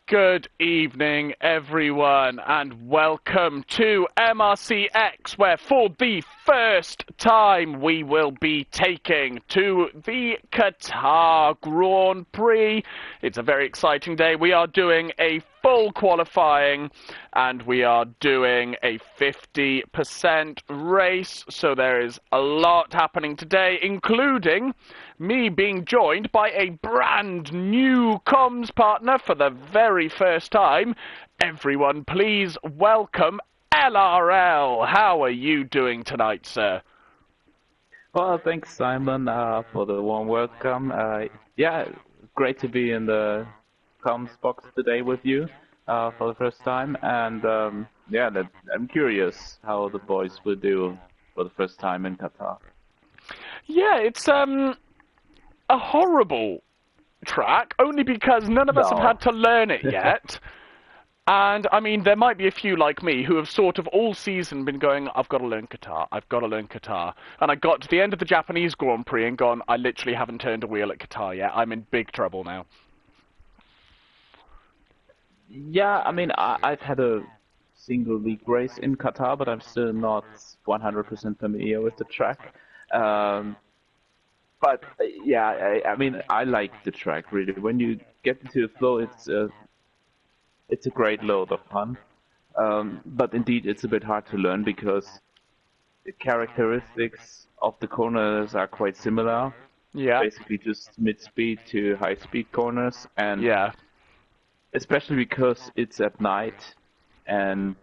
Good evening, everyone, and welcome to MRC-X, where for the first time we will be taking to the Qatar Grand Prix. It's a very exciting day. We are doing a full qualifying, and we are doing a 50% race, so there is a lot happening today, including me being joined by a brand new comms partner for the very first time. Everyone, please welcome LRL. How are you doing tonight, sir? Well, thanks, Simon, for the warm welcome. Yeah, great to be in the comms box today with you for the first time. And yeah, I'm curious how the boys will do for the first time in Qatar. Yeah, it's a horrible track, only because none of us have had to learn it yet. And, I mean, there might be a few like me who have sort of all season been going, I've got to learn Qatar, I've got to learn Qatar. And I got to the end of the Japanese Grand Prix and gone, I literally haven't turned a wheel at Qatar yet. I'm in big trouble now. Yeah, I mean, I've had a single league race in Qatar, but I'm still not 100% familiar with the track. But yeah, I mean, I like the track really. When you get into the flow, it's a great load of fun. But indeed, it's a bit hard to learn because the characteristics of the corners are quite similar. Yeah. Basically, just mid-speed to high-speed corners, and yeah, especially because it's at night and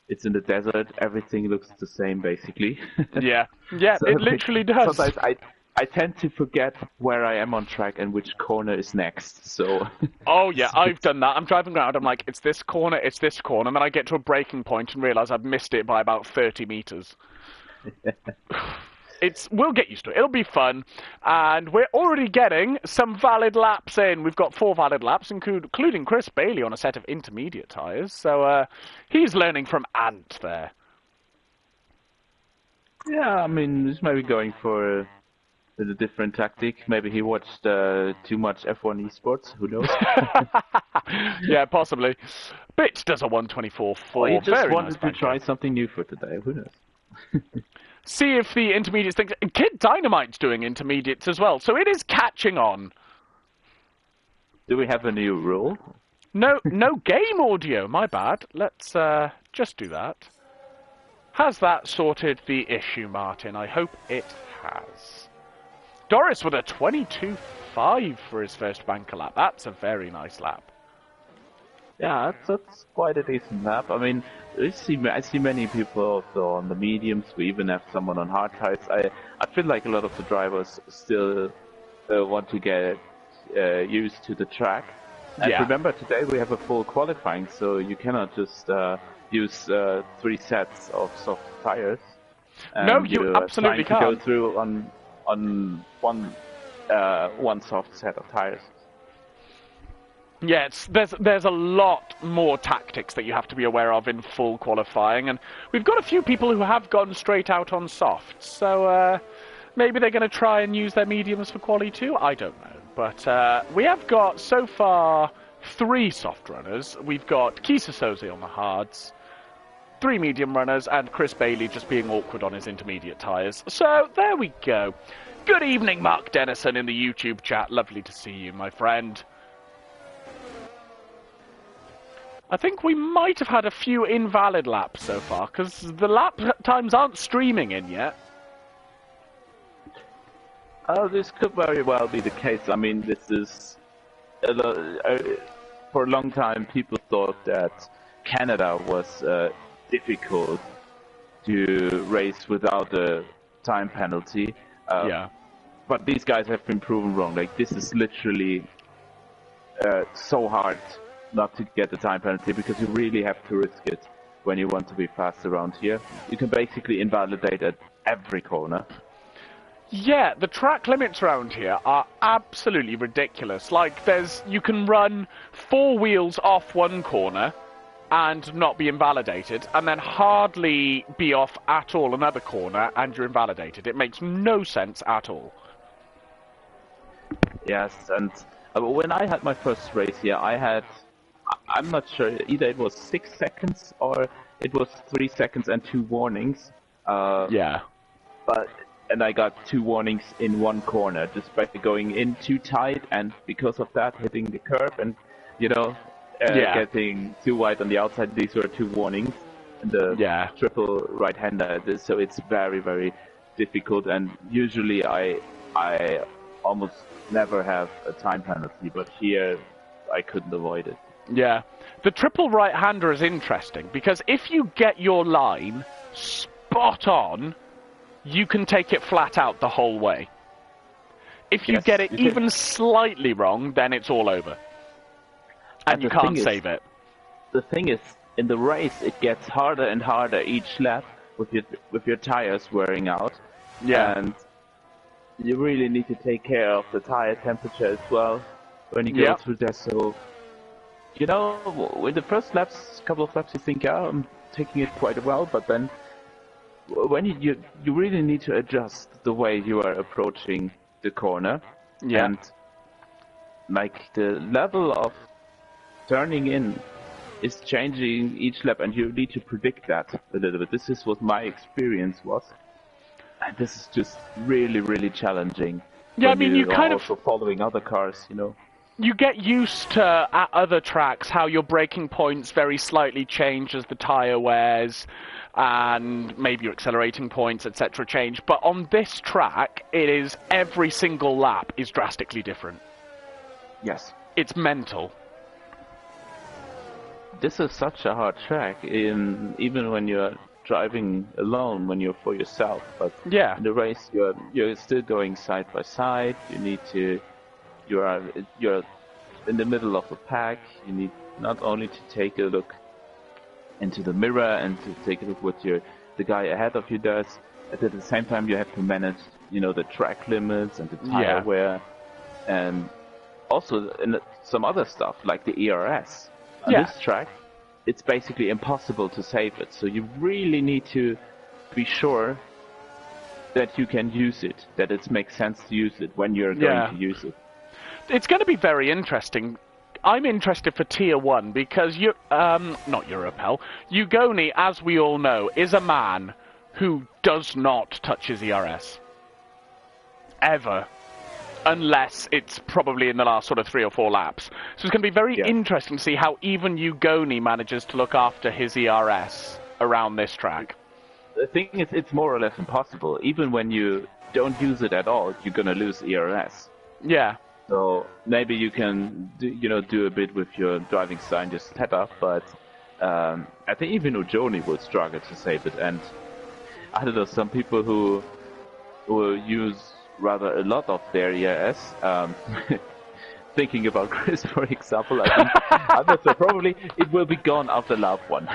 it's in the desert, everything looks the same basically. yeah, so it literally does. Sometimes I tend to forget where I am on track and which corner is next, so... Oh yeah, I've done that. I'm driving around, I'm like, it's this corner, and then I get to a braking point and realise I've missed it by about 30 metres. We'll get used to it. It'll be fun, and we're already getting some valid laps in. We've got 4 valid laps, including Chris Bailey on a set of intermediate tyres, so he's learning from Ant there. Yeah, I mean, he's maybe going for a different tactic. Maybe he watched too much F1 esports. Who knows? Yeah, possibly. Bit does a 124.4. Or he just wanted to try something new for today. Who knows? See if the intermediates think. Kid Dynamite's doing intermediates as well, so it is catching on. Do we have a new rule? No game audio. My bad. Let's just do that. Has that sorted the issue, Martin? I hope it has. Doris with a 22.5 for his first banker lap. That's a very nice lap. Yeah, that's quite a decent lap. I mean, I see many people also on the mediums. We even have someone on hard tires. I feel like a lot of the drivers still want to get used to the track. And remember, today we have a full qualifying, so you cannot just use 3 sets of soft tires. No, you absolutely can't. To go through on one soft set of tires. Yeah, there's a lot more tactics that you have to be aware of in full qualifying, and we've got a few people who have gone straight out on softs, so maybe they're going to try and use their mediums for quali too. I don't know, but we have got so far 3 soft runners. We've got Kisa Soze on the hards, 3 medium runners, and Chris Bailey just being awkward on his intermediate tyres. So there we go. Good evening, Mark Dennison in the YouTube chat. Lovely to see you, my friend. I think we might have had a few invalid laps so far, because the lap times aren't streaming in yet. This could very well be the case. I mean, this is... for a long time, people thought that Canada was difficult to race without a time penalty. Yeah. But these guys have been proven wrong. Like, this is literally so hard not to get the time penalty, because you really have to risk it when you want to be fast around here. You can basically invalidate at every corner. Yeah, the track limits around here are absolutely ridiculous. Like, you can run 4 wheels off one corner and not be invalidated, and then hardly be off at all another corner and you're invalidated. It makes no sense at all. Yes, and when I had my first race here, I'm not sure. Either it was 6 seconds or it was 3 seconds and 2 warnings. Yeah. And I got 2 warnings in one corner just by going in too tight, and because of that hitting the curb and getting too wide on the outside. These were 2 warnings and the triple right-hander. So it's very, very difficult, and usually I almost never have a time penalty, but here I couldn't avoid it. Yeah. The triple right-hander is interesting because if you get your line spot on, you can take it flat out the whole way. If you get it even slightly wrong, then it's all over. And you can't save it. The thing is, in the race, it gets harder and harder each lap with your tires wearing out. Yeah. And you really need to take care of the tire temperature as well when you go through there. So, in the first couple of laps, you think, I'm taking it quite well, but then when you really need to adjust the way you are approaching the corner, and like the level of turning in is changing each lap, and you need to predict that a little bit. This is what my experience was, and this is just really, really challenging. Yeah, I mean, you kind of also following other cars, You get used to, at other tracks, how your braking points very slightly change as the tyre wears, and maybe your accelerating points, etc. change. But on this track, it is every single lap is drastically different. Yes. It's mental. This is such a hard track, even when you're driving alone, when you're for yourself. But in the race, you're still going side by side. You're in the middle of a pack. You need not only to take a look into the mirror and to take a look what the guy ahead of you does. At the same time, you have to manage, the track limits and the tire wear, and also some other stuff like the ERS. On this track, it's basically impossible to save it. So you really need to be sure that you can use it, that it makes sense to use it when you're going to use it. It's going to be very interesting. I'm interested for Tier 1 because not Europel. Ugoni, as we all know, is a man who does not touch his ERS. Ever. Unless it's probably in the last sort of 3 or 4 laps. So it's going to be very interesting to see how even Ugoni manages to look after his ERS around this track. The thing is, it's more or less impossible. Even when you don't use it at all, you're going to lose ERS. Yeah. So maybe you can, do a bit with your driving style and your setup, but I think even Ujoni would struggle to save it. And I don't know, some people who use rather a lot of their ERS, thinking about Chris, for example, I think I'm not sure, probably it will be gone after lap 1.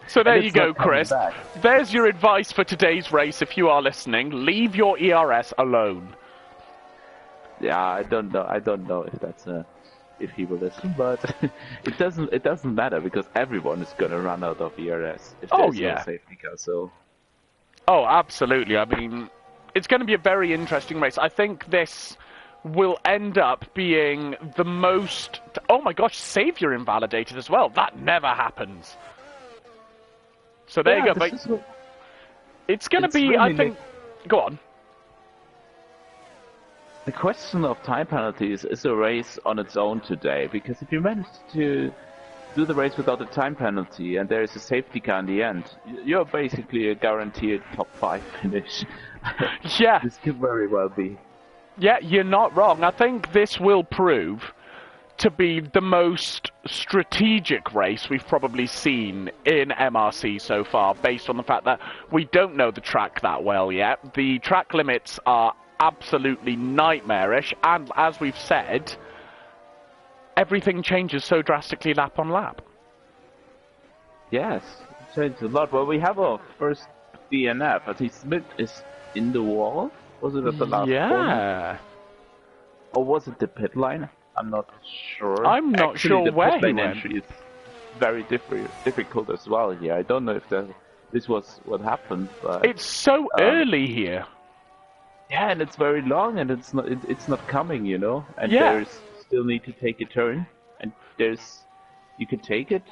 So there you go, Chris. There's your advice for today's race. If you are listening, leave your ERS alone. Yeah, I don't know if that's if he will listen, but it doesn't matter because everyone is gonna run out of ERS if there's no safety car. So. Oh, absolutely. I mean, it's going to be a very interesting race. I think this will end up being the most. Oh my gosh, Saviour invalidated as well. That never happens. So there you go. It's going to be. Really, I think. Go on. The question of time penalties is a race on its own today, because if you manage to do the race without a time penalty and there is a safety car in the end, you're basically a guaranteed top 5 finish. Yeah. This could very well be. Yeah, you're not wrong. I think this will prove to be the most strategic race we've probably seen in MRC so far, based on the fact that we don't know the track that well yet. The track limits are absolutely nightmarish, and as we've said, everything changes so drastically lap on lap. Yes, it changes a lot. Well, we have our first DNF. I think Smith is in the wall. Was it at the last corner? Or was it the pit line? I'm not sure. I'm not sure where he went. Entry is very difficult as well here. I don't know if this was what happened. But, it's so early here. Yeah, and it's very long, and it's not coming, And there's still need to take a turn, and there's you can take it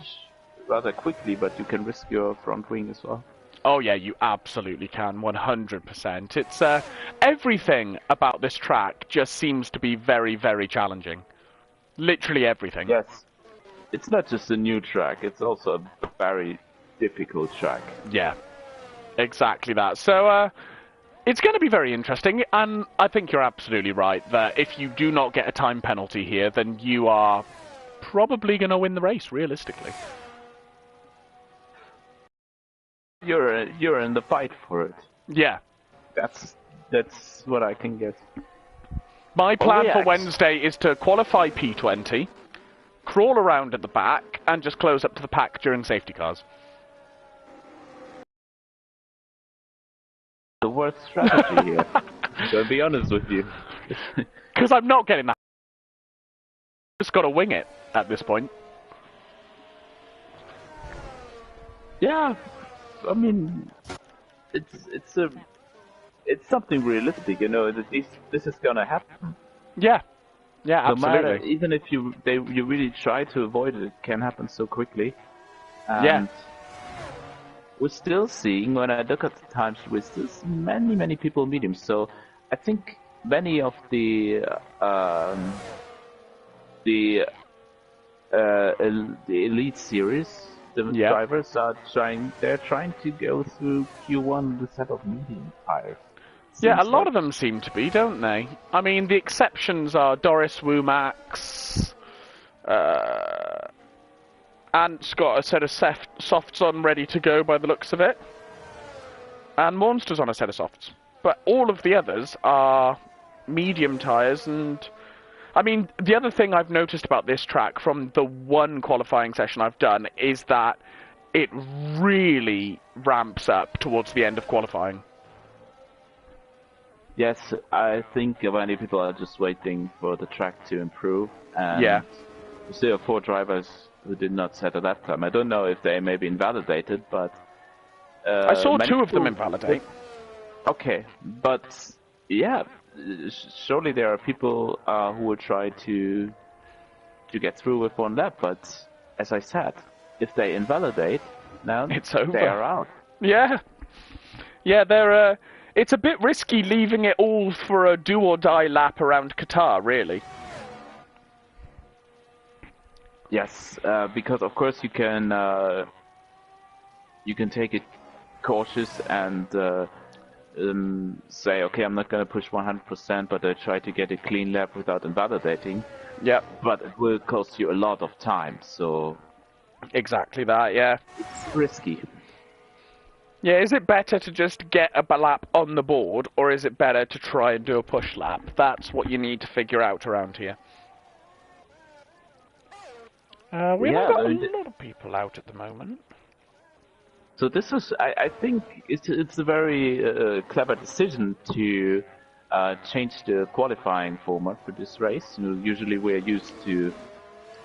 rather quickly, but you can risk your front wing as well. Oh yeah, you absolutely can, 100%. It's everything about this track just seems to be very, very challenging. Literally everything. Yes, it's not just a new track; it's also a very difficult track. Yeah, exactly that. So it's going to be very interesting, and I think you're absolutely right that if you do not get a time penalty here, then you are probably going to win the race, realistically. You're in the fight for it. Yeah. That's what I can guess. My plan for Wednesday is to qualify P20, crawl around at the back, and just close up to the pack during safety cars. The worst strategy here. To be honest with you. Because I'm not getting that. Just got to wing it at this point. Yeah, I mean, it's something realistic, you know. That this is gonna happen. Yeah, yeah, absolutely. No matter, even if you really try to avoid it, it can happen so quickly. And yeah. We're still seeing, when I look at the times, we're still seeing many people medium. So I think many of the elite series, the drivers are trying to go through Q1 with a set of medium tires. Yeah, a lot of them seem to be, don't they? I mean, the exceptions are Doris Womax, Ant's got a set of softs on ready to go by the looks of it, and Monster's on a set of softs. But all of the others are medium tyres, and I mean, the other thing I've noticed about this track from the one qualifying session I've done is that it really ramps up towards the end of qualifying. Yes, I think many people are just waiting for the track to improve, and we still have 4 drivers who did not set a lap time. I don't know if they may be invalidated, but I saw 2 of them invalidate. Okay, but yeah, surely there are people who will try to get through with 1 lap. But as I said, if they invalidate, now it's over. They are out. Yeah, yeah, they're. It's a bit risky leaving it all for a do-or-die lap around Qatar, really. Yes, because of course you can take it cautious and say, okay, I'm not going to push 100%, but I try to get a clean lap without invalidating. Yeah. But it will cost you a lot of time, so... Exactly that, yeah. It's risky. Yeah, is it better to just get a lap on the board, or is it better to try and do a push lap? That's what you need to figure out around here. We haven't got a lot of people out at the moment. So this is, I think, it's a very clever decision to change the qualifying format for this race. You know, usually we're used to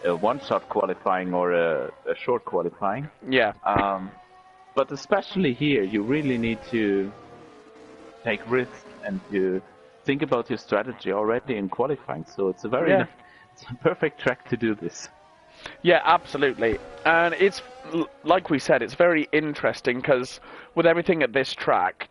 a one-shot qualifying or a short qualifying. Yeah. But especially here, you really need to take risks and to think about your strategy already in qualifying. So it's a it's a perfect track to do this. Yeah, absolutely. And it's, like we said, it's very interesting because with everything at this track,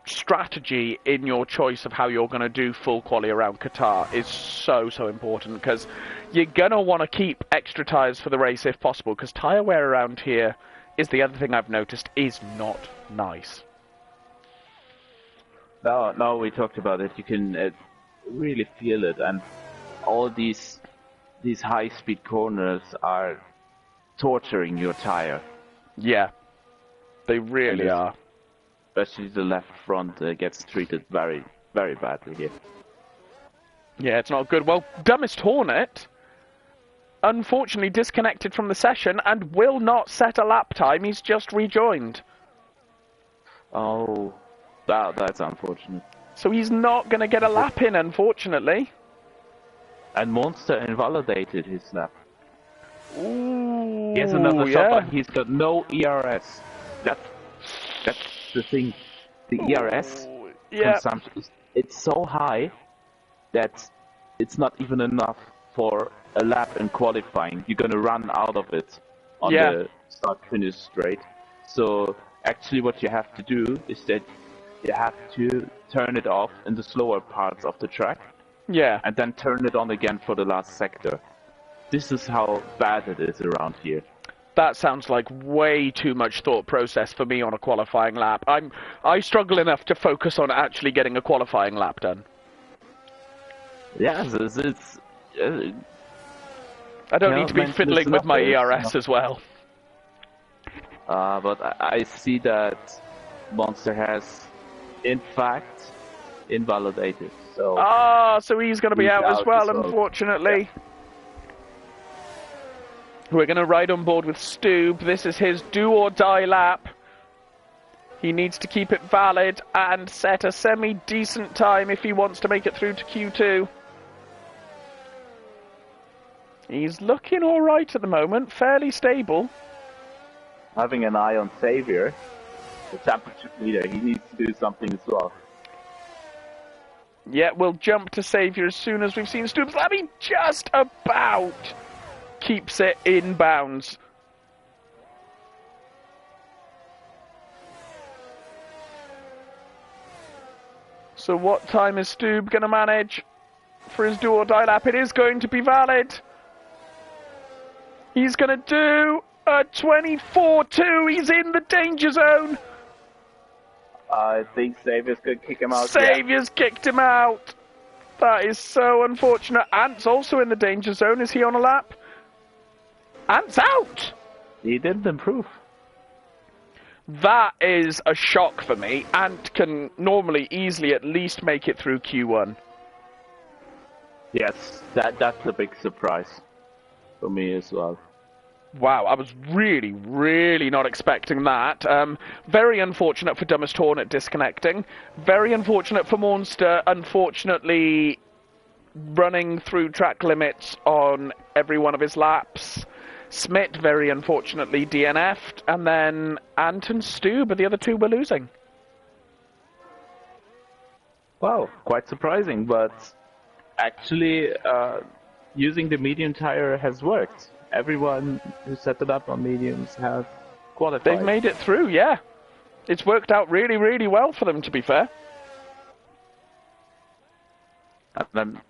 strategy in your choice of how you're going to do full quali around Qatar is so important, because you're going to want to keep extra tyres for the race if possible, because tyre wear around here is the other thing I've noticed is not nice. Now we talked about it, you can really feel it, and all these high-speed corners are torturing your tire. Yeah, they really are. Especially the left front gets treated very, very badly here. Yeah, it's not good. Well, Dumbest Hornet, unfortunately disconnected from the session and will not set a lap time. He's just rejoined. Oh, that's unfortunate. So he's not going to get a lap in, unfortunately. And Monster invalidated his lap. Ooh, he has another shot, but he's got no ERS. That's the thing. The ERS consumption, it's so high that it's not even enough for a lap in qualifying, you're gonna run out of it on the start-finish straight. So actually what you have to do is that you have to turn it off in the slower parts of the track. Yeah. And then turn it on again for the last sector. This is how bad it is around here. That sounds like way too much thought process for me on a qualifying lap. I struggle enough to focus on actually getting a qualifying lap done. Yes, it's I don't need to be fiddling with my ERS as well. But I see that Monster has, in fact, invalidated. So so he's going to be out as well, unfortunately. Yeah. We're going to ride on board with Stoob. This is his do-or-die lap. He needs to keep it valid and set a semi-decent time if he wants to make it through to Q2. He's looking alright at the moment, fairly stable. Having an eye on Xavier, the championship leader, he needs to do something as well. Yeah, we'll jump to Xavier as soon as we've seen Stoob's lap. He just about keeps it in bounds. So what time is Stoob going to manage for his do-or-die lap? It is going to be valid. He's going to do a 24-2. He's in the danger zone. I think Xavier's going to kick him out. Xavier's kicked him out. That is so unfortunate. Ant's also in the danger zone. Is he on a lap? Ant's out! He didn't improve. That is a shock for me. Ant can normally easily at least make it through Q1. Yes, that's a big surprise for me as well. Wow, I was really, really not expecting that. Very unfortunate for Dumbest Hornet disconnecting. Very unfortunate for Monster, unfortunately, running through track limits on every one of his laps. Smith, very unfortunately, DNF'd. And then Ant and Stoob are the other two we're losing. Wow, quite surprising, but actually, using the medium tire has worked. Everyone who set it up on mediums has qualified. They've made it through, yeah. It's worked out really, really well for them, to be fair. And I'm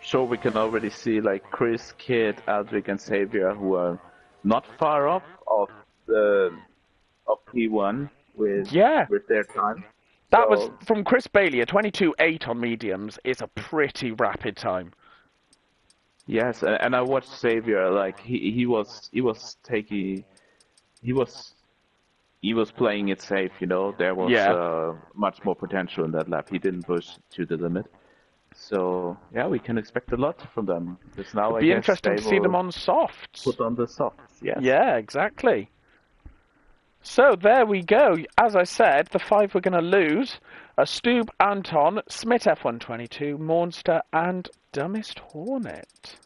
sure we can already see like Chris, Kid, Aldrich, and Xavier, who are not far off of P1 with their time. That was from Chris Bailey. A 22.8 on mediums is a pretty rapid time. Yes, and I watched Xavier. Like he was playing it safe. You know, there was much more potential in that lap. He didn't push to the limit. So yeah, we can expect a lot from them. Because now it'd be interesting to see them on softs. Put on the softs. Yes. Yeah, exactly. So there we go. As I said, the 5 we're going to lose are Stoob, Anton, Smith F122, Monster, and Dumbest Hornet.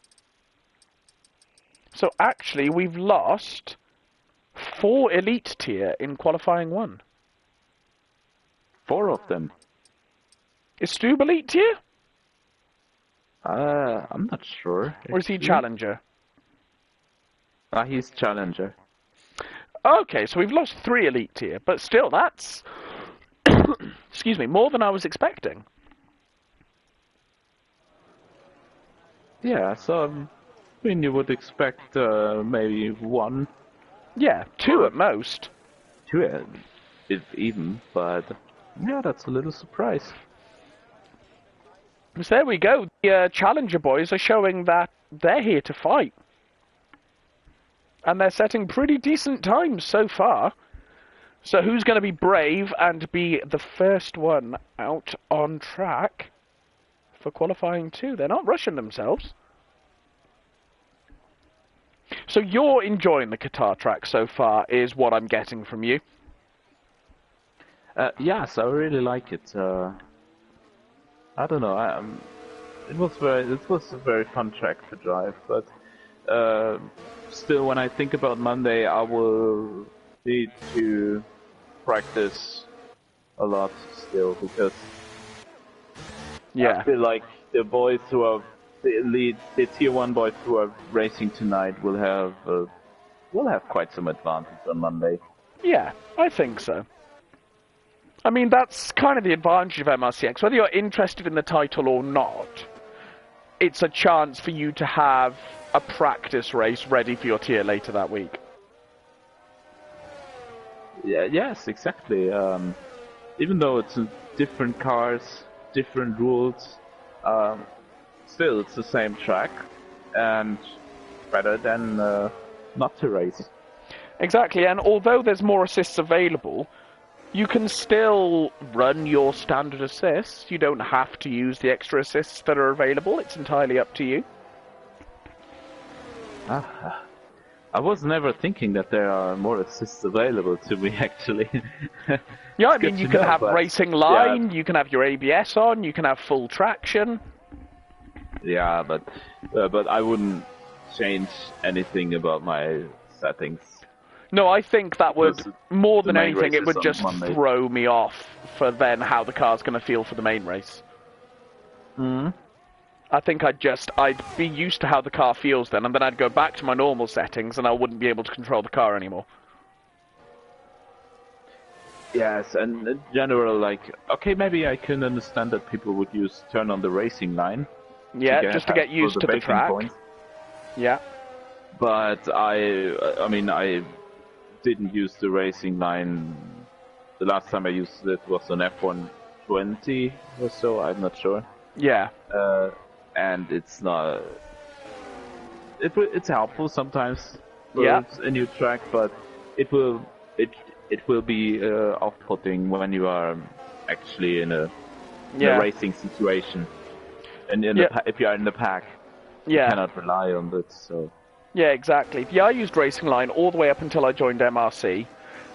So actually, we've lost 4 elite tier in qualifying 1. 4 of them. Is Stoob elite tier? I'm not sure. Or is he challenger? He's challenger. Okay, so we've lost 3 elite tier, but still, that's excuse me, more than I was expecting. Yeah, so I mean, you would expect maybe 1. Yeah, 2 at most. 2 if even, but yeah, that's a little surprise. So there we go. The Challenger boys are showing that they're here to fight. And they're setting pretty decent times so far. So who's going to be brave and be the first one out on track for qualifying 2? They're not rushing themselves. So you're enjoying the Qatar track so far, is what I'm getting from you. Yes, I really like it. I don't know. It was a very fun track to drive, but still, when I think about Monday, I will need to practice a lot still, because I feel like the boys who are the tier 1 boys who are racing tonight will have quite some advantage on Monday. Yeah, I think so. I mean, that's kind of the advantage of MRC-X. Whether you're interested in the title or not, it's a chance for you to have a practice race ready for your tier later that week. Yeah, yes, exactly. Even though it's different cars, different rules, still it's the same track, and better than not to race. Exactly, and although there's more assists available, you can still run your standard assists. You don't have to use the extra assists that are available. It's entirely up to you. I was never thinking that there are more assists available to me, actually. Yeah, I mean, you can have racing line, yeah. you can have your ABS on, you can have full traction. Yeah, but I wouldn't change anything about my settings. No, I think that would, more than main anything, it race would is just on Monday. throw me off for then how the car's going to feel for the main race. I think I'd be used to how the car feels then, and then I'd go back to my normal settings and I wouldn't be able to control the car anymore. Yes, and in general, like, okay, maybe I can understand that people would turn on the racing line. Yeah, just to get used to the track. Points. Yeah. But I mean, I didn't use the racing line. The last time I used it was on F120 or so, I'm not sure. Yeah. And it's not... It's helpful sometimes for a new track, but it will be off-putting when you are actually in a racing situation. And if you are in the pack, you cannot rely on it, so... Yeah, exactly. Yeah, I used Racing Line all the way up until I joined MRC,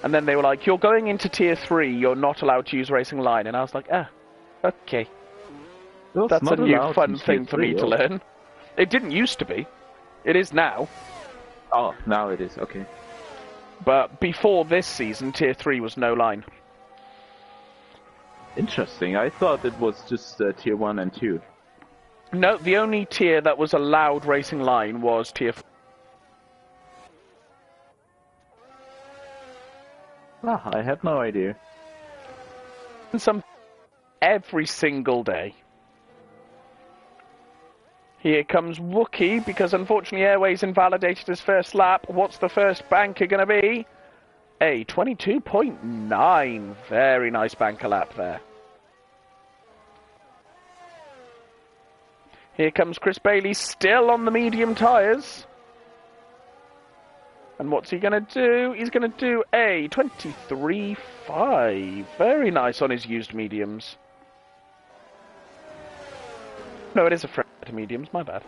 and then they were like, you're going into Tier 3, you're not allowed to use Racing Line, and I was like, okay. That's a new fun thing for me to learn. It didn't used to be. It is now. Oh, now it is, okay. But before this season, Tier 3 was no line. Interesting. I thought it was just Tier 1 and 2. No, the only tier that was allowed Racing Line was Tier 4. I had no idea. Every single day. Here comes Wookie, because unfortunately Airways invalidated his first lap. What's the first banker going to be? A 22.9. Very nice banker lap there. Here comes Chris Bailey, still on the medium tyres. And what's he going to do? He's going to do a 23.5. Very nice on his used mediums. No, it is a fresh to mediums, my bad.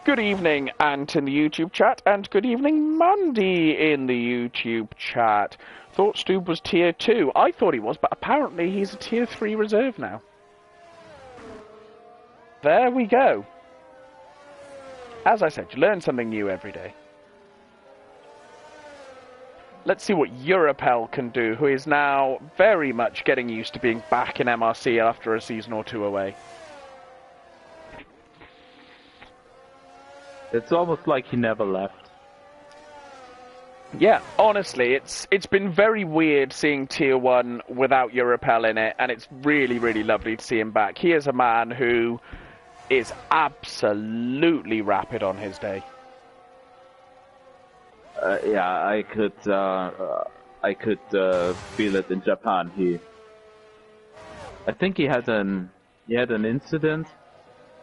Good evening, Ant in the YouTube chat, and good evening, Mandy in the YouTube chat. Thought Stube was Tier 2. I thought he was, but apparently he's a Tier 3 reserve now. There we go. As I said, you learn something new every day. Let's see what Europel can do, who is now very much getting used to being back in MRC after a season or two away. It's almost like he never left. Yeah, honestly, it's been very weird seeing Tier 1 without Europel in it, and it's really, really lovely to see him back. He is a man who is absolutely rapid on his day. Yeah, I could feel it in Japan. I think he had an incident.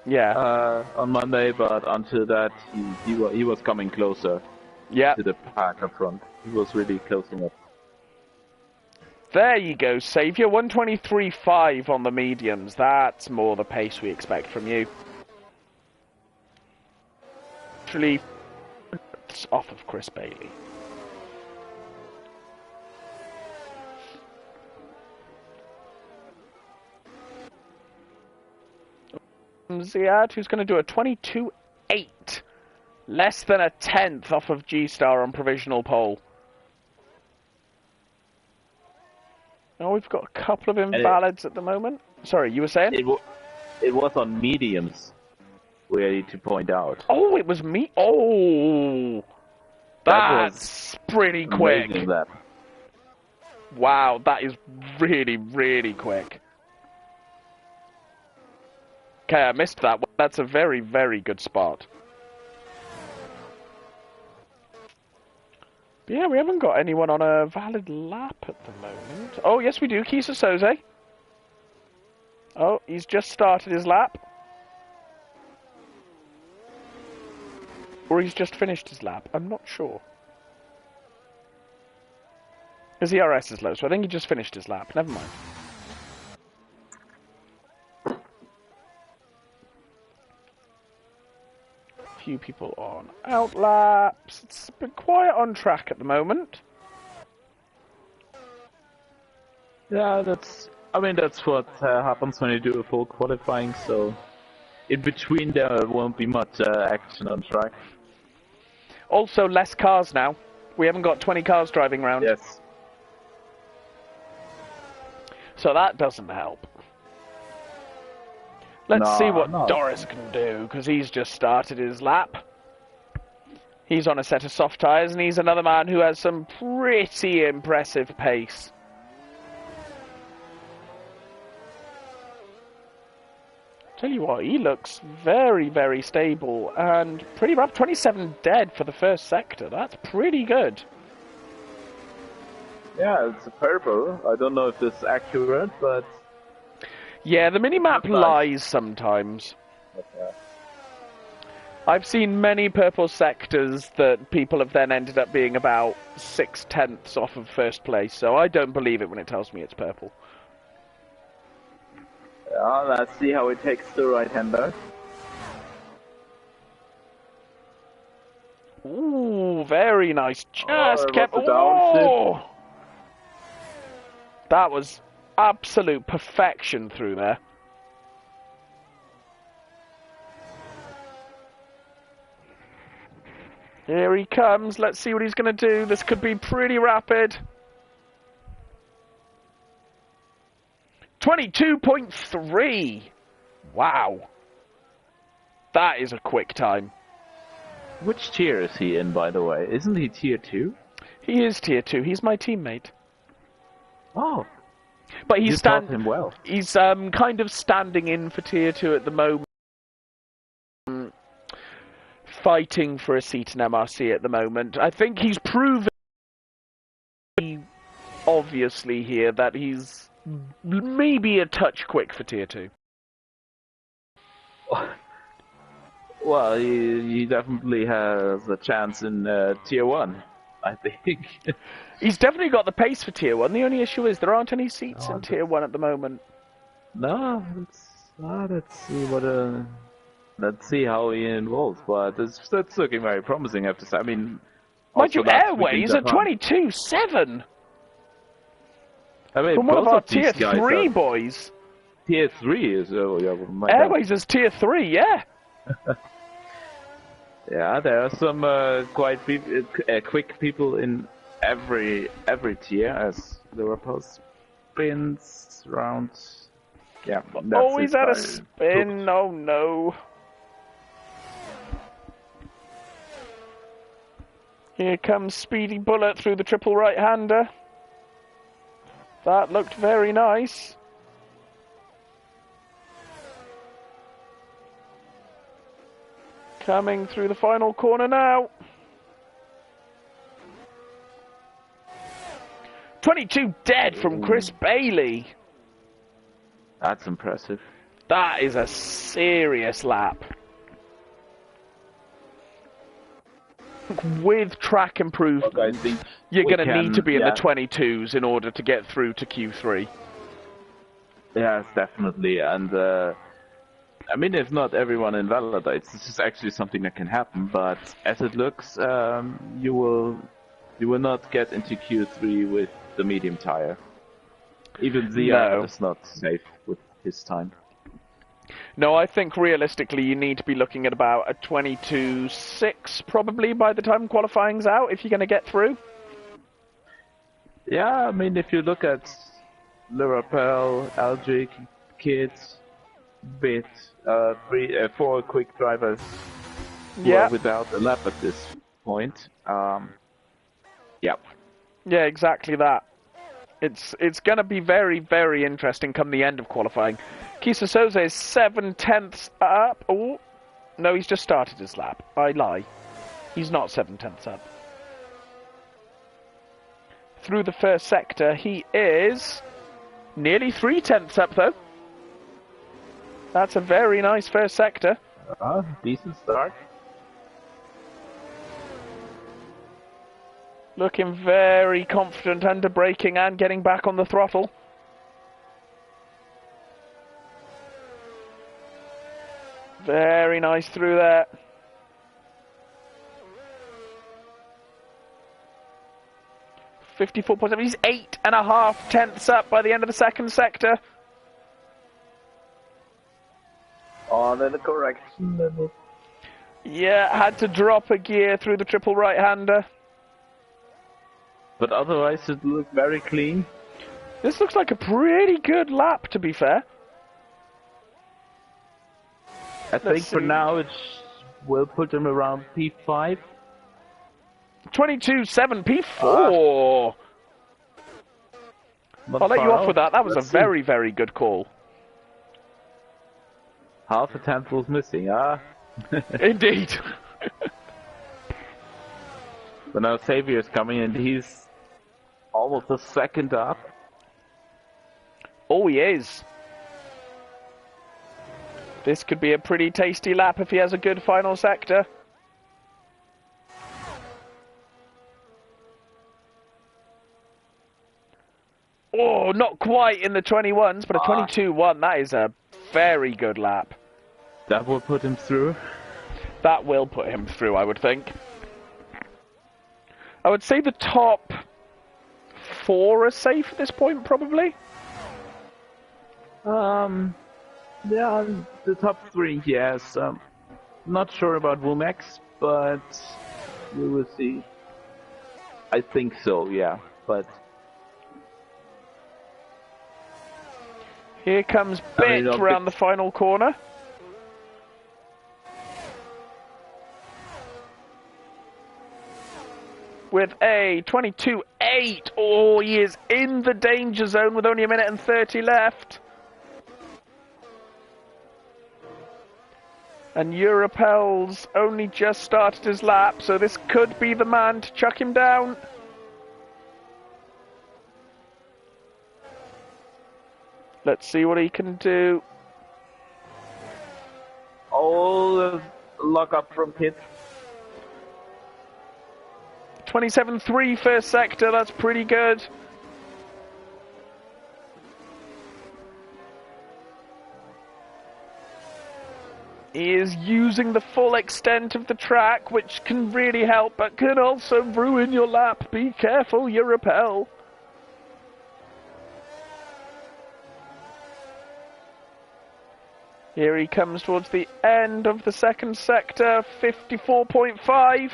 Yeah. On Monday, but until that, he was coming closer. Yeah. To the pack up front. He was really close enough. There you go, Saviour. 123.5 on the mediums. That's more the pace we expect from you. Actually, it's off of Chris Bailey. Ziad, who's going to do a 22.8. Less than a tenth off of G-Star on provisional pole. Oh, we've got a couple of invalids at the moment. Sorry, you were saying? It was on mediums, we need to point out. Oh, it was me. Oh, that's pretty quick. That. Wow, that is really, really quick. Okay, I missed that. That's a very, very good spot. But yeah, we haven't got anyone on a valid lap at the moment. Oh, yes, we do. Kisa Soze. Oh, he's just started his lap. Or he's just finished his lap. I'm not sure. His ERS is low, so I think he just finished his lap. Never mind. Few people on out laps. It's been quiet on track at the moment. Yeah, that's what happens when you do a full qualifying, so in between there won't be much action on track. Also, less cars now. We haven't got 20 cars driving around. Yes. So that doesn't help. Let's see what Doris can do, because he's just started his lap. He's on a set of soft tyres, and he's another man who has some pretty impressive pace. Tell you what, he looks very, very stable, and pretty rough. 27 dead for the first sector. That's pretty good. Yeah, it's a purple. I don't know if it's accurate, but... Yeah, the minimap lies sometimes. Okay. I've seen many purple sectors that people have then ended up being about 6/10 off of first place, so I don't believe it when it tells me it's purple. Yeah, let's see how it takes the right-hander. Ooh, very nice. Just kept... Oh! That was absolute perfection through there. Here he comes. Let's see what he's going to do. This could be pretty rapid. 22.3. Wow. That is a quick time. Which tier is he in, by the way? Isn't he tier 2? He is tier 2. He's my teammate. Oh. But he's him well. He's kind of standing in for tier 2 at the moment. Fighting for a seat in MRC at the moment. I think he's proven obviously here that he's maybe a touch quick for tier 2. Well, he definitely has a chance in tier 1, I think. He's definitely got the pace for tier 1. The only issue is there aren't any seats in tier 1 at the moment. No, let's see how he involves, but that's looking very promising, I have to say. I mean, mind you, Airways at 22.7. I mean, from one of our tier 3 boys. Tier 3 is Airways is tier 3, yeah. Yeah, there are some quite quick people in every tier, as the repos spins rounds. Yeah. Oh, he's had a spin. Oh no. Here comes Speedy Bullet through the triple right-hander. That looked very nice. Coming through the final corner now. 22 dead from Chris Bailey. That's impressive. That is a serious lap. With track improvement, you're going to need to be in the 22s in order to get through to Q3. Yes, definitely. And I mean, if not everyone invalidates, this is actually something that can happen. But as it looks, you will not get into Q3 with the medium tire. Even Zia is not safe with his time. No, I think realistically you need to be looking at about a 22.6 probably by the time qualifying's out if you're going to get through. Yeah, I mean, if you look at Lurapel, Algic, Kids, Bit, four quick drivers who are without a lap at this point. Yep. Yeah, exactly that. It's going to be very, very interesting come the end of qualifying. Kisa Soze is 7/10 up. Oh, no, he's just started his lap. I lie. He's not 7/10 up. Through the first sector, he is nearly 3/10 up, though. That's a very nice first sector. Decent start. Looking very confident under braking and getting back on the throttle. Very nice through there. .7. He's 8.5 up by the end of the second sector. On in the correction level. Yeah, had to drop a gear through the triple right-hander. But otherwise it looked very clean. This looks like a pretty good lap, to be fair. I think for now it will put him around P5. 22.7 P4. I'll let you off with that. That was a very, very good call. Half a tenth was missing, Indeed. But now Xavier's coming and he's almost a second up. Oh, he is. This could be a pretty tasty lap if he has a good final sector. Oh, not quite in the 21s, but a 22.1. That is a very good lap. That will put him through. That will put him through, I would think. I would say the top 4 are safe at this point, probably. Yeah, the top 3, yes. Not sure about Womex, but we will see. I think so, yeah. But here comes Bit around the final corner. With a 22.8. Oh, he is in the danger zone with only 1:30 left. And Europel's only just started his lap, so this could be the man to chuck him down. Let's see what he can do. Oh, lock up from Kit. 27.3 first sector, that's pretty good. He is using the full extent of the track, which can really help, but can also ruin your lap. Be careful, Europel. Here he comes towards the end of the second sector, 54.5.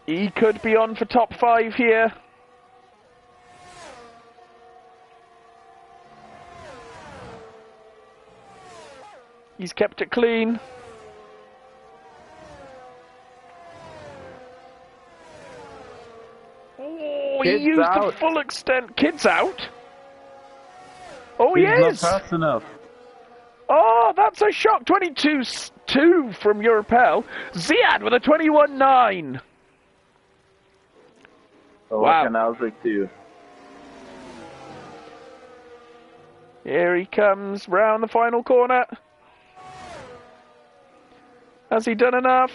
He could be on for top 5 here. He's kept it clean. Oh, he used the full extent. Kid's out. Oh, he is. He's not fast enough. Oh, that's a shock. 22.2 from Europel. Ziad with a 21.9. Oh, wow. Albrick too. Here he comes round the final corner. Has he done enough?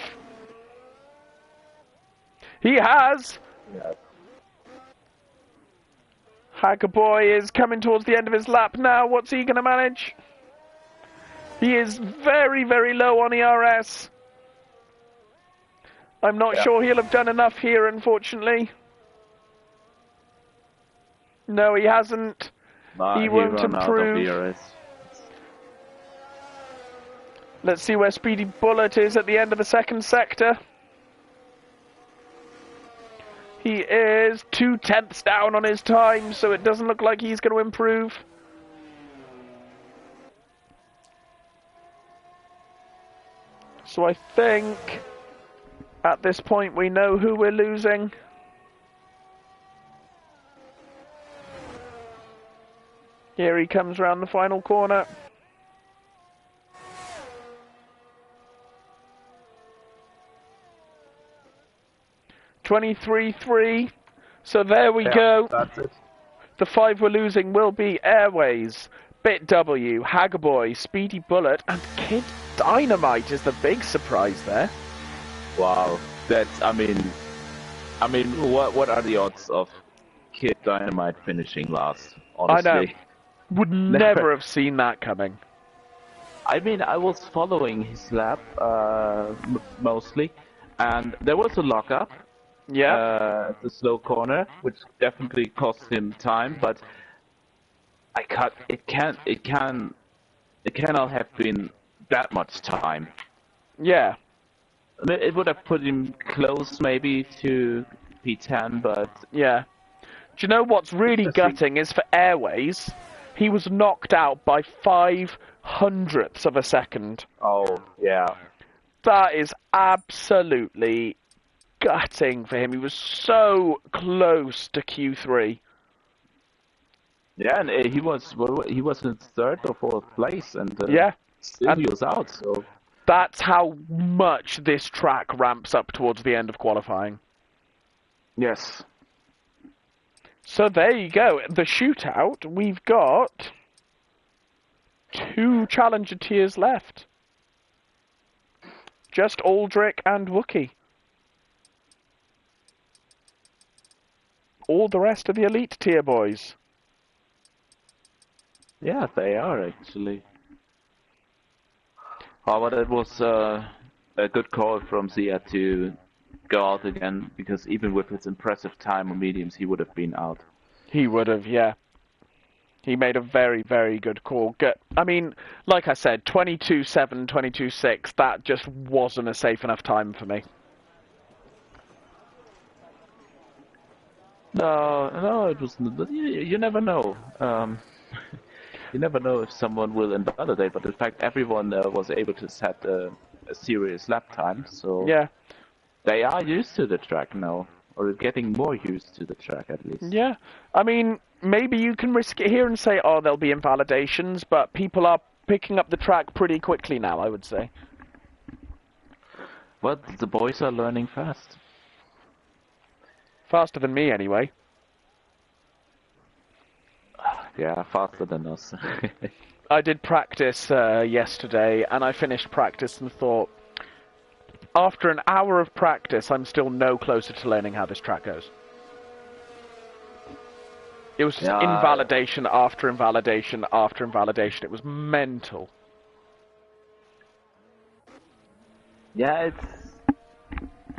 He has. Yeah. Hackerboy is coming towards the end of his lap now. What's he going to manage? He is very, very low on ERS. I'm not sure he'll have done enough here, unfortunately. No, he hasn't. He won't improve. Let's see where Speedy Bullet is at the end of the second sector. He is 2/10 down on his time, so it doesn't look like he's going to improve. So I think at this point we know who we're losing. Here he comes round the final corner. (23.3). So there we go. That's it. The 5 we're losing will be Airways, BitW, Hagaboy, Speedy Bullet, and Kid Dynamite is the big surprise there. Wow, that's. I mean, what are the odds of Kid Dynamite finishing last? Honestly, I know. Would never have seen that coming. I mean, I was following his lap mostly, and there was a lockup. Yeah. The slow corner, which definitely cost him time, but it cannot have been that much time. Yeah. I mean, it would have put him close maybe to P10, but yeah. Do you know what's really gutting is for Airways, he was knocked out by 0.05 of a second. Oh, yeah. That is absolutely gutting for him. He was so close to Q3. Yeah, and he was in third or fourth place, and yeah, still he was out. So that's how much this track ramps up towards the end of qualifying. Yes. So there you go. The shootout. We've got 2 challenger tiers left. Just Aldrich and Wookie. All the rest of the elite tier boys. Yeah, they are actually. Oh, but it was a good call from Zia to go out again, because even with his impressive time on mediums, he would have been out. He would have, yeah. He made a very, very good call. I mean, like I said, 22.7, 22.6, that just wasn't a safe enough time for me. No, it wasn't. You never know. You never know if someone will invalidate, but in fact, everyone was able to set a serious lap time, so yeah, they are used to the track now, or getting more used to the track at least. Yeah, I mean, maybe you can risk it here and say, oh, there'll be invalidations, but people are picking up the track pretty quickly now, I would say. Well, the boys are learning fast. Faster than me, anyway. Yeah, faster than us. I did practice yesterday, and I finished practice and thought, after an hour of practice, I'm still no closer to learning how this track goes. It was just invalidation after invalidation after invalidation. It was mental. Yeah,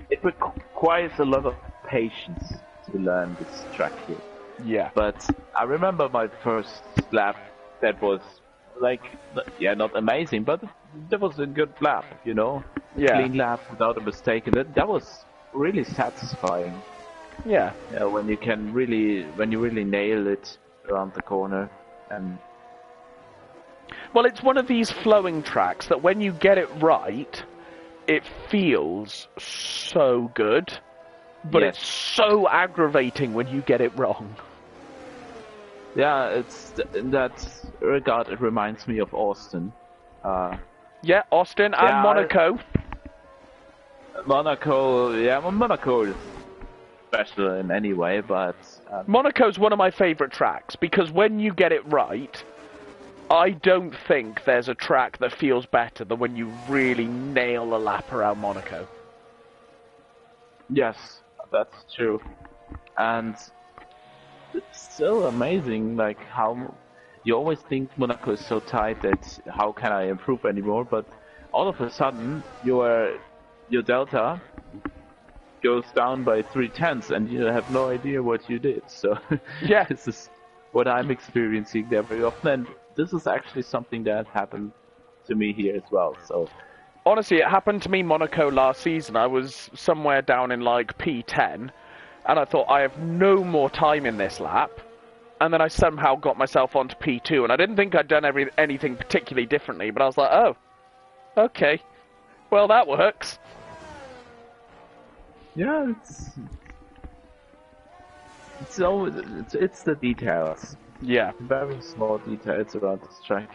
it requires a lot of patience to learn this track here. Yeah. But I remember my first lap that was like, yeah, not amazing, but that was a good lap, you know? Yeah. Clean lap without a mistake, and that was really satisfying. Yeah. Yeah, when you really nail it around the corner. And well, it's one of these flowing tracks that when you get it right, it feels so good, but yes. It's so aggravating when you get it wrong. Yeah, it's in that regard, it reminds me of Austin. Yeah, Austin and Monaco. Monaco is special in any way, but Monaco's one of my favourite tracks, because when you get it right, I don't think there's a track that feels better than when you really nail a lap around Monaco. Yes, that's true. And it's still amazing, like, how you always think Monaco is so tight that how can I improve anymore, but all of a sudden your delta goes down by 0.3, and you have no idea what you did. So yeah, this is what I'm experiencing there very often, and this is actually something that happened to me here as well. So honestly, it happened to me Monaco last season. I was somewhere down in like P10, and I thought, I have no more time in this lap. And then I somehow got myself onto P2, and I didn't think I'd done anything particularly differently, but I was like, oh, okay, well, that works. Yeah, it's always it's the details. Yeah. Very small details around this track.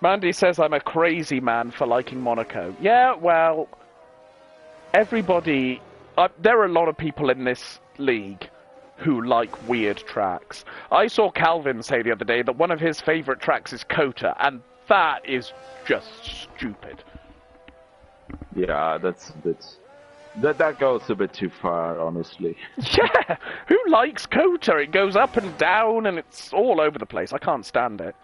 Mandy says I'm a crazy man for liking Monaco. Yeah, well, everybody... there are a lot of people in this league who like weird tracks. I saw Calvin say the other day that one of his favourite tracks is Qatar, and that is just stupid. Yeah, that's a bit... That goes a bit too far, honestly. Yeah! Who likes Qatar? It goes up and down, and it's all over the place. I can't stand it.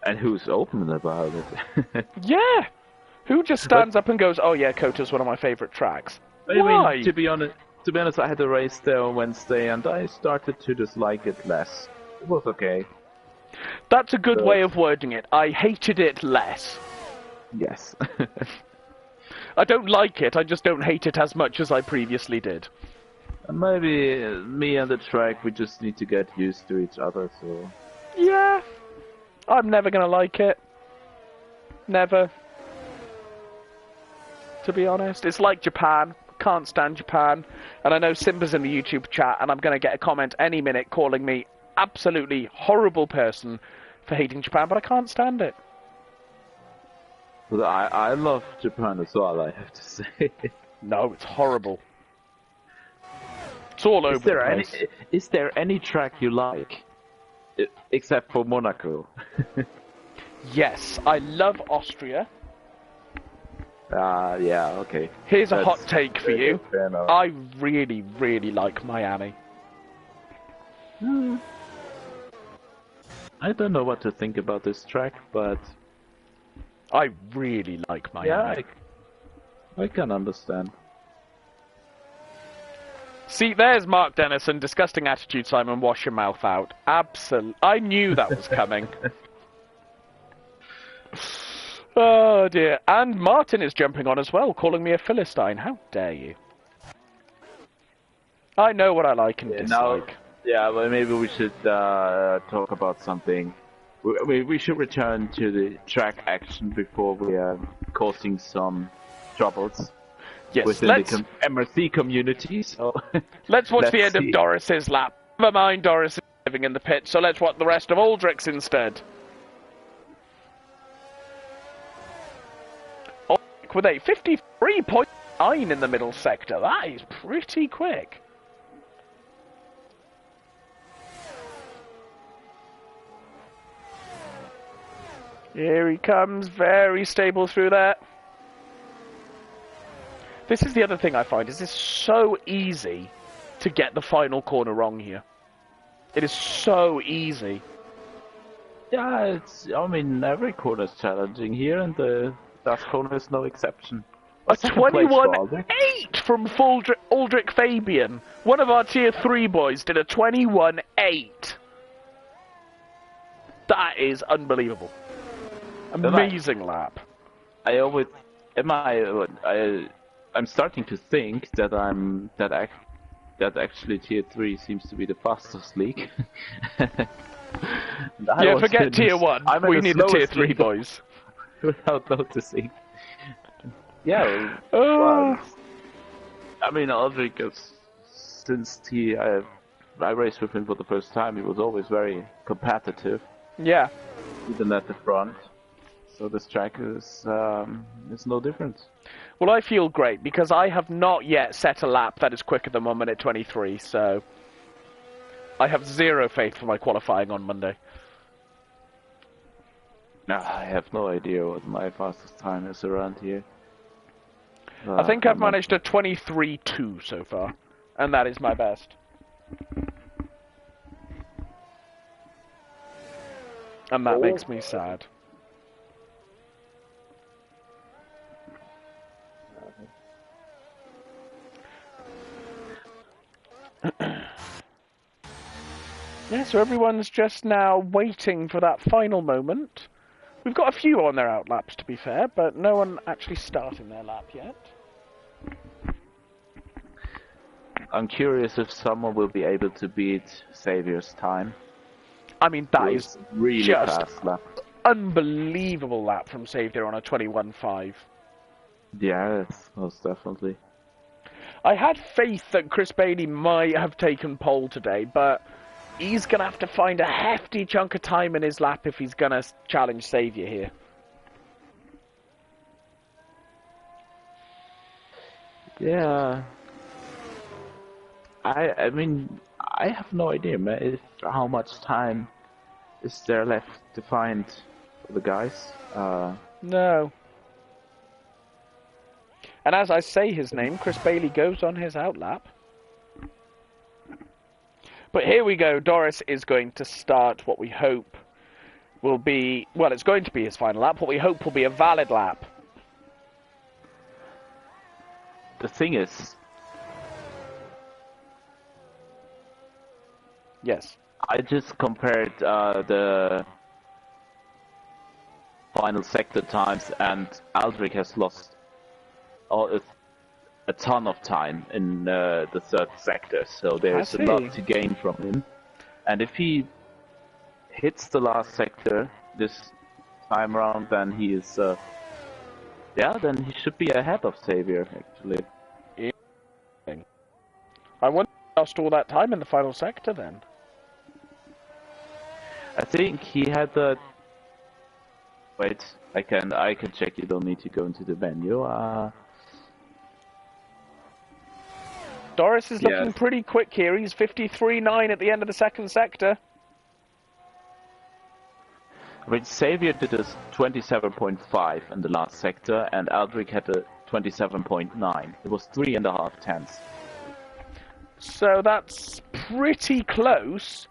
And who's open about it? Yeah! Who just stands up and goes, oh yeah, Qatar's one of my favourite tracks? I Why? mean, to be honest, I had a race there on Wednesday, and I started to dislike it less. It was okay. That's a good way of wording it. I hated it less. Yes. I don't like it, I just don't hate it as much as I previously did. Maybe me and the track, we just need to get used to each other, so... Yeah. I'm never gonna like it. Never. To be honest. It's like Japan. Can't stand Japan. And I know Simba's in the YouTube chat, and I'm gonna get a comment any minute calling me absolutely horrible person for hating Japan, but I can't stand it. But I love Japan as well, I have to say. No, it's horrible. It's all over the place. Is there any track you like? Except for Monaco. Yes, I love Austria. Yeah, okay. Here's a hot take for you. Fair enough. I really, really like Miami. I don't know what to think about this track, but... I really like Miami. Yeah, I can understand. See, there's Mark Dennison, disgusting attitude, Simon, wash your mouth out. I knew that was coming. Oh dear. And Martin is jumping on as well, calling me a Philistine. How dare you? I know what I like and dislike. Well, maybe we should talk about something. We should return to the track action before we are causing some troubles. Yes, within the MRC community, so... let's watch the end of Doris's lap. Never mind, Doris is living in the pit, so let's watch the rest of Aldrich's instead. Aldrich with a 53.9 in the middle sector. That is pretty quick. Here he comes, very stable through there. This is the other thing I find, is it's so easy to get the final corner wrong here. It is so easy. Yeah, I mean, every corner is challenging here, and the last corner is no exception. A 21-8 from Aldrich Fabian. One of our tier 3 boys did a 21-8. That is unbelievable. Amazing lap. I'm starting to think that that actually tier 3 seems to be the fastest league. Yeah, forget tier 1. We need the tier 3 boys. Without noticing. Yeah. Well, I mean, Aldrich, since I raced with him for the first time, he was always very competitive. Yeah. Even at the front. So this track is no different. Well, I feel great because I have not yet set a lap that is quicker than 1 minute 23, so I have zero faith for my qualifying on Monday. No, I have no idea what my fastest time is around here. I think I've managed a 23.2 so far, and that is my best. And that makes me sad. Yeah, so everyone's just now waiting for that final moment. We've got a few on their out laps, to be fair, but no one actually starting their lap yet. I'm curious if someone will be able to beat Xavier's time. I mean, that is really just fast lap. Unbelievable lap from Xavier on a 21.5. Yes, most definitely. I had faith that Chris Bailey might have taken pole today, but he's going to have to find a hefty chunk of time in his lap if he's going to challenge Xavier here. Yeah. I mean, I have no idea, man, how much time is there left to find the guys. No. And as I say his name, Chris Bailey goes on his outlap. But here we go. Doris is going to start what we hope will be... Well, it's going to be his final lap. What we hope will be a valid lap. The thing is... Yes. I just compared the final sector times, and Aldrich has lost a ton of time in the third sector, so there's a lot to gain from him. And if he hits the last sector this time around, then he is, then he should be ahead of Xavier, actually. I wonder if he lost all that time in the final sector then. I think he had the... Wait, I can check. You don't need to go into the menu. Doris is looking pretty quick here. He's 53.9 at the end of the second sector. Which Xavier did a 27.5 in the last sector, and Aldrich had a 27.9. It was 3.5 tenths. So that's pretty close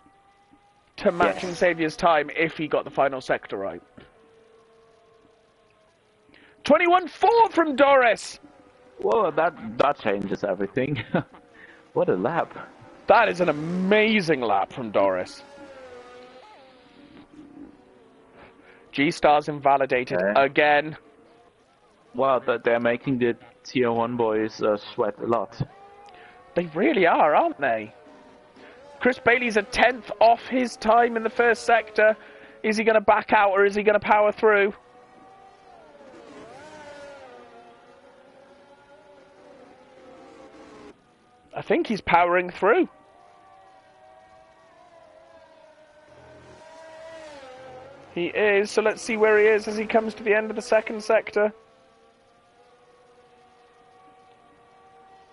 to matching Xavier's time if he got the final sector right. 21.4 from Doris! Whoa, that changes everything. What a lap. That is an amazing lap from Doris. G-Star's invalidated again. Wow, they're making the Tier 1 boys sweat a lot. They really are, aren't they? Chris Bailey's a 10th off his time in the first sector. Is he going to back out or is he going to power through? I think he's powering through. He is, so let's see where he is as he comes to the end of the second sector.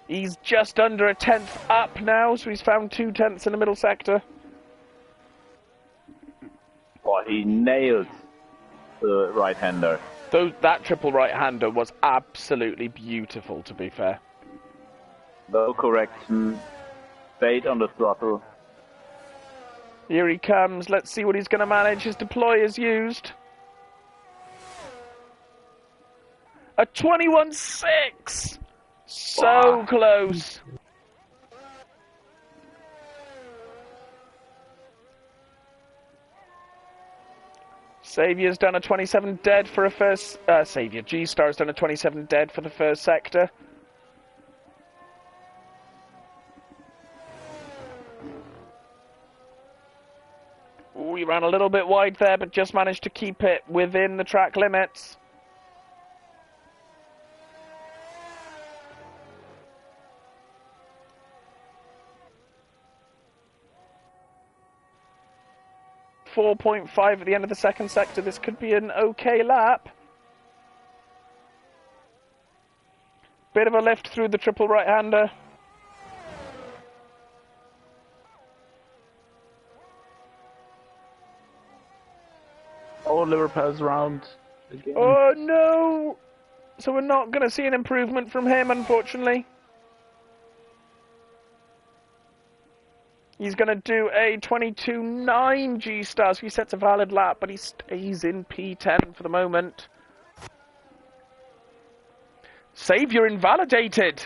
He's just under a 10th up now, so he's found 2 tenths in the middle sector. Oh, he nailed the right-hander. That triple right-hander was absolutely beautiful, to be fair. No correction. Stayed on the throttle. Here he comes. Let's see what he's going to manage. His deploy is used. A 21.6! So close. Xavier's done a 27 dead for a first... Xavier. G-Star's done a 27 dead for the first sector. Ooh, he ran a little bit wide there, but just managed to keep it within the track limits. .5 at the end of the second sector. This could be an okay lap. Bit of a lift through the triple right-hander. Oh, Liverpool's round again. Oh no! So we're not going to see an improvement from him, unfortunately. He's going to do a 22.9 G-Star, so he sets a valid lap, but he stays in P10 for the moment. Xavier invalidated!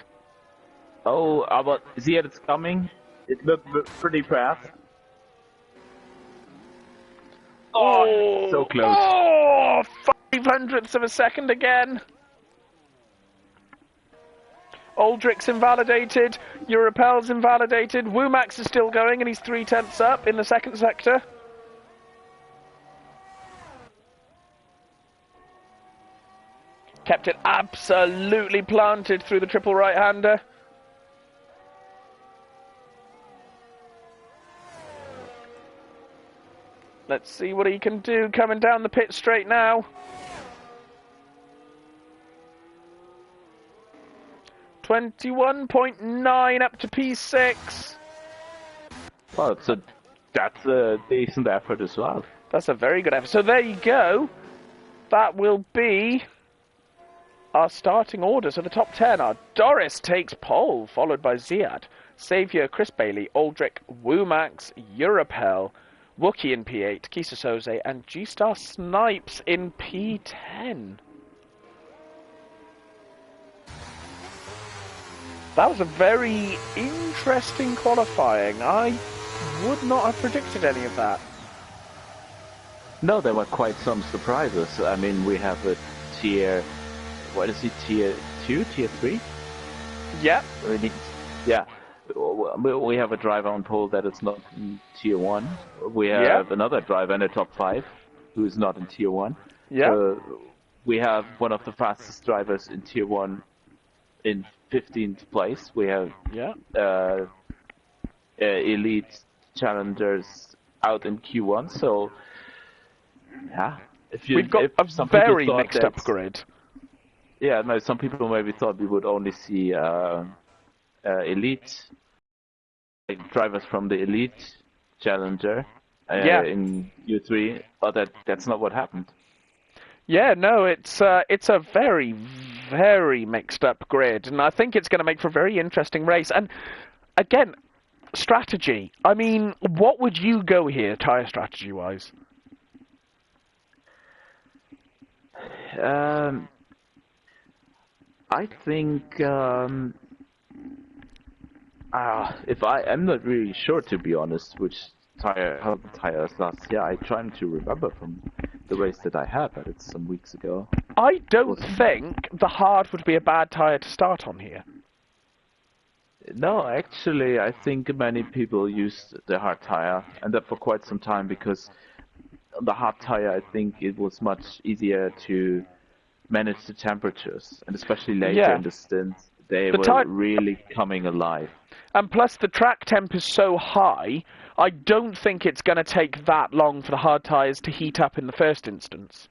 Oh, but see it, it's coming. It looked pretty fast. Oh, so close. Oh, 500ths of a second again. Aldrich's invalidated. Europel's invalidated. Womax is still going, and he's 3/10 up in the second sector. Kept it absolutely planted through the triple right-hander. Let's see what he can do coming down the pit straight now. 21.9 up to P6. Well, that's a decent effort as well. That's a very good effort. So there you go. That will be our starting order. So the top 10 are Doris takes pole, followed by Ziad, Saviour, Chris Bailey, Aldrich, Womax, Europel, Wookie in P8, Kisa Soze, and G-Star Snipes in P10. That was a very interesting qualifying. I would not have predicted any of that. No, there were quite some surprises. I mean, we have a tier... What is it? Tier 2? Tier 3? Yeah. Yeah. We have a driver on pole that is not in tier 1. We have another driver in the top 5 who is not in tier 1. Yeah. We have one of the fastest drivers in tier 1 in 15th place. We have elite challengers out in Q1. So, yeah. We've got a very mixed up grid. Yeah, no, some people maybe thought we would only see elite drivers from the elite challenger in Q3, but that's not what happened. Yeah, no, it's a very, very mixed up grid, and I think it's going to make for a very interesting race. And again, strategy. I mean, what would you go here, tyre strategy wise? I think I'm not really sure, to be honest, how the tires last year. I trying to remember from the race that I had, but it's some weeks ago. I don't think the hard would be a bad tire to start on here. No, actually, I think many people used the hard tire, and that for quite some time, because the hard tire, I think it was much easier to manage the temperatures, and especially later in the stint, they were really coming alive. And plus, the track temp is so high, I don't think it's going to take that long for the hard tyres to heat up in the first instance.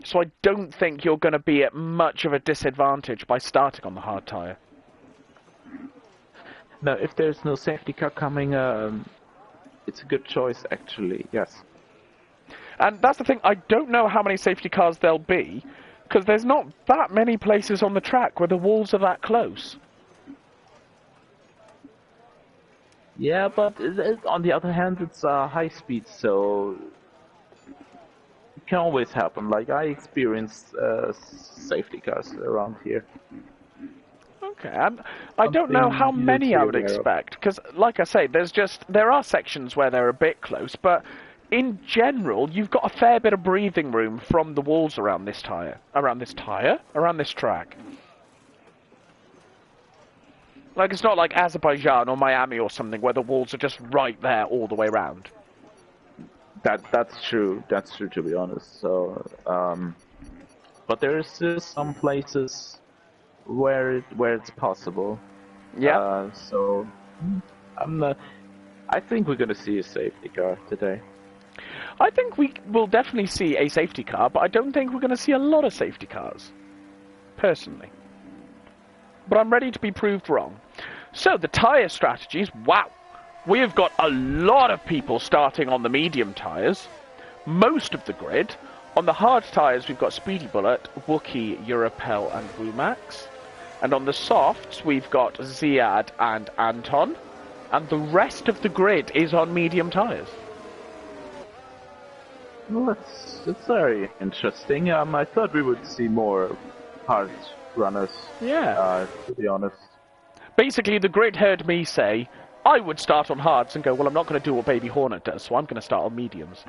So I don't think you're going to be at much of a disadvantage by starting on the hard tyre. Now, if there's no safety car coming, it's a good choice, actually, yes. And that's the thing, I don't know how many safety cars there'll be, because there's not that many places on the track where the walls are that close. Yeah, but on the other hand, it's high speed, so it can always happen. Like, I experienced safety cars around here. Okay, I don't know how many I would expect, because, like I say, there are sections where they're a bit close, but in general, you've got a fair bit of breathing room from the walls around this track. Like, it's not like Azerbaijan or Miami or something where the walls are just right there all the way around. That's true. That's true, to be honest. So, but there's still some places where it's possible. Yeah. So, I think we're gonna see a safety car today. I think we will definitely see a safety car, but I don't think we're going to see a lot of safety cars, personally. But I'm ready to be proved wrong. So, the tyre strategies, wow! We have got a lot of people starting on the medium tyres, most of the grid. On the hard tyres, we've got Speedy Bullet, Wookie, Europel, and Womax. And on the softs, we've got Ziad and Anton. And the rest of the grid is on medium tyres. Well, that's very interesting. I thought we would see more hard runners. Yeah. To be honest. Basically, the grid heard me say, I would start on hards and go, well, I'm not going to do what Baby Hornet does, so I'm going to start on mediums.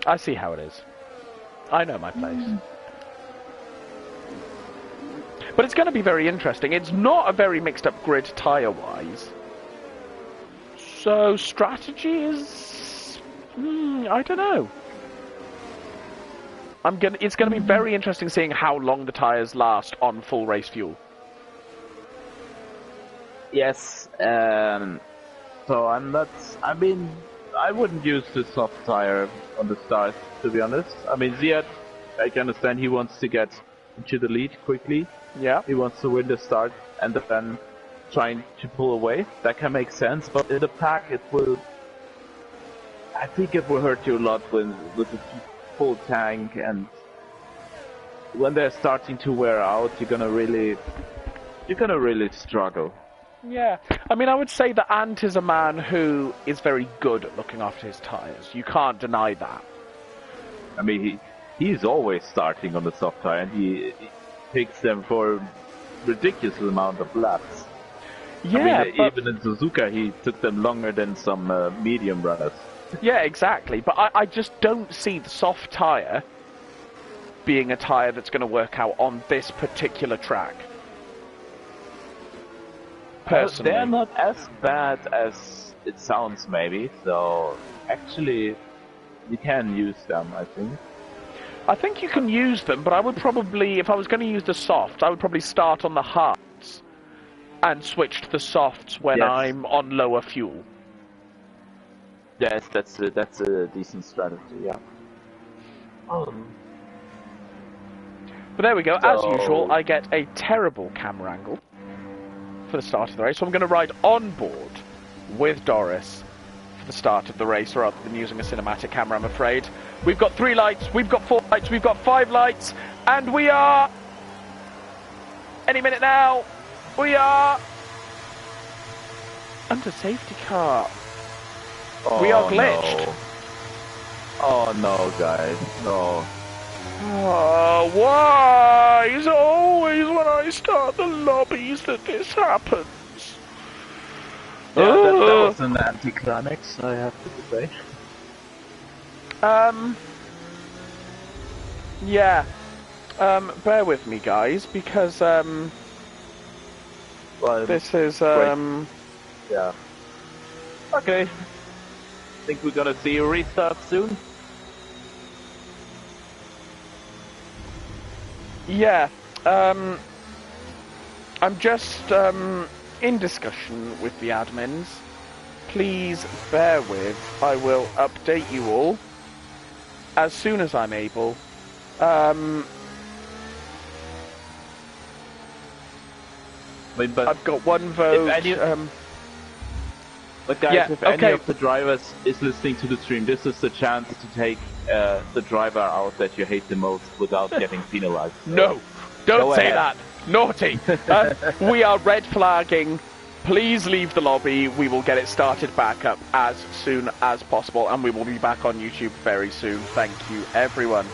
I see how it is. I know my place. But it's going to be very interesting. It's not a very mixed up grid tyre-wise. So strategy is... I don't know. It's going to be very interesting seeing how long the tyres last on full race fuel. Yes, so I'm not... I mean, I wouldn't use the soft tire on the start, to be honest. I mean, Ziad, I can understand he wants to get into the lead quickly. Yeah. He wants to win the start and then trying to pull away. That can make sense, but in the pack it will... I think it will hurt you a lot with the full tank, and when they're starting to wear out, you're gonna really struggle. Yeah, I mean, I would say that Ant is a man who is very good at looking after his tyres. You can't deny that. I mean, he's always starting on the soft tire, and he picks them for a ridiculous amount of laps. Yeah, I mean, even in Suzuka, he took them longer than some medium runners. Yeah, exactly. But I just don't see the soft tyre being a tyre that's going to work out on this particular track. Personally. They're not as bad as it sounds, maybe. So actually, you can use them, I think. I think you can use them, but I would probably, if I was going to use the softs, I would probably start on the hards and switch to the softs when I'm on lower fuel. Yes, that's a decent strategy, yeah. But there we go. So... As usual, I get a terrible camera angle for the start of the race, so I'm going to ride on board with Doris for the start of the race, rather than using a cinematic camera, I'm afraid. We've got 3 lights, we've got 4 lights, we've got 5 lights, and we are... Any minute now, we are... under safety car. Oh, we are glitched. No. Oh no, guys, no. Oh, why? It's always when I start the lobbies that this happens. Yeah, that was an anticlimax, I have to say. Yeah. Bear with me, guys, because, well, this is, yeah. Okay. Think we're gonna see a restart soon? Yeah. I'm just, in discussion with the admins. Please bear with. I will update you all as soon as I'm able. But I've got 1 vote. But guys, yeah, if any of the drivers is listening to the stream, this is the chance to take the driver out that you hate the most without getting penalized. So no, don't say that. Naughty. We are red flagging. Please leave the lobby. We will get it started back up as soon as possible, and we will be back on YouTube very soon. Thank you, everyone.